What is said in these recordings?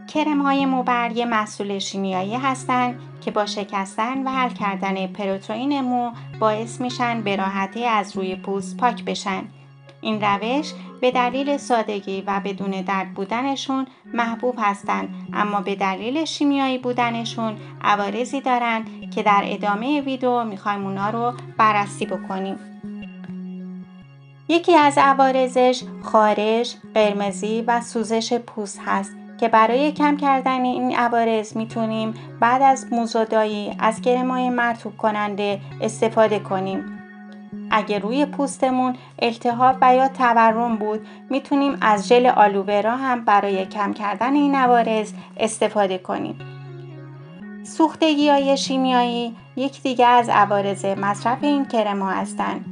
کرم‌های موبر یه محصول شیمیایی هستند که با شکستن و حل کردن پروتئین مو باعث میشن به راحتی از روی پوست پاک بشن. این روش به دلیل سادگی و بدون درد بودنشون محبوب هستند، اما به دلیل شیمیایی بودنشون عوارضی دارن که در ادامه ویدیو میخوایم اونا رو بررسی بکنیم. یکی از عوارضش خارش، قرمزی و سوزش پوست هست که برای کم کردن این عوارض میتونیم بعد از موزودایی از کرم‌های مرطوب کننده استفاده کنیم. اگه روی پوستمون التهاب و یا تورم بود، میتونیم از ژل آلوورا هم برای کم کردن این عوارض استفاده کنیم. سوختگی‌های شیمیایی یک دیگه از عوارض مصرف این کرم‌ها هستند.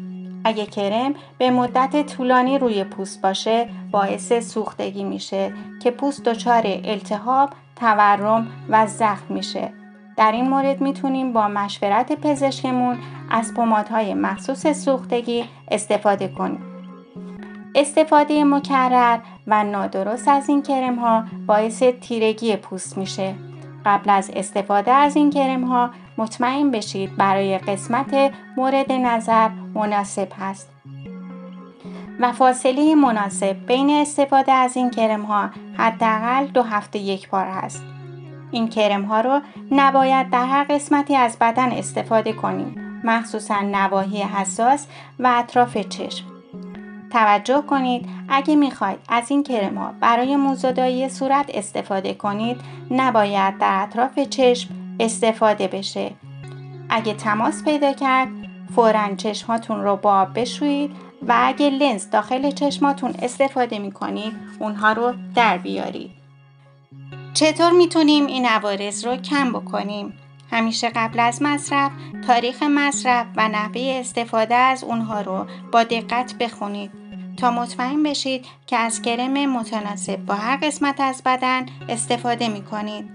اگه کرم به مدت طولانی روی پوست باشه، باعث سوختگی میشه که پوست دچار التهاب، تورم و زخم میشه. در این مورد میتونیم با مشورت پزشکمون از پمادهای مخصوص سوختگی استفاده کنیم. استفاده مکرر و نادرست از این کرم‌ها باعث تیرگی پوست میشه. قبل از استفاده از این کرم‌ها مطمئن بشید برای قسمت مورد نظر مناسب هست و فاصله مناسب بین استفاده از این کرم‌ها حداقل 2 هفته یک بار هست. این کرم‌ها رو نباید در هر قسمتی از بدن استفاده کنیم، مخصوصاً نواحی حساس و اطراف چشم. توجه کنید اگه میخواید از این کرم‌ها برای موزودایی صورت استفاده کنید، نباید در اطراف چشم استفاده بشه. اگه تماس پیدا کرد، فوراً چشماتون رو با آب بشویید و اگه لنز داخل چشماتون استفاده میکنید، اونها رو در بیارید. چطور میتونیم این عوارض رو کم بکنیم؟ همیشه قبل از مصرف تاریخ مصرف و نحوه استفاده از اونها رو با دقت بخونید تا مطمئن بشید که از کرم متناسب با هر قسمت از بدن استفاده میکنید.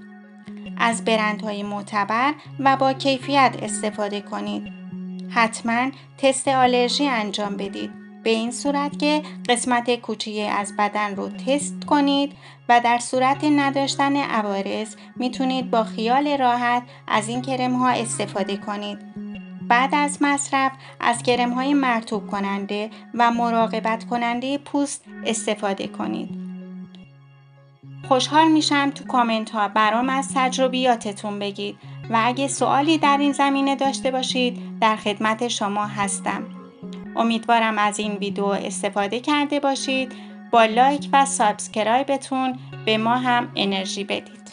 از برندهای معتبر و با کیفیت استفاده کنید. حتما تست آلرژی انجام بدید. به این صورت که قسمت کوچیکی از بدن رو تست کنید و در صورت نداشتن عوارض میتونید با خیال راحت از این کرم ها استفاده کنید. بعد از مصرف از کرم های مرطوب کننده و مراقبت کننده پوست استفاده کنید. خوشحال میشم تو کامنت ها برام از تجربیاتتون بگید و اگه سوالی در این زمینه داشته باشید در خدمت شما هستم. امیدوارم از این ویدیو استفاده کرده باشید. با لایک و سابسکرایبتون به ما هم انرژی بدید.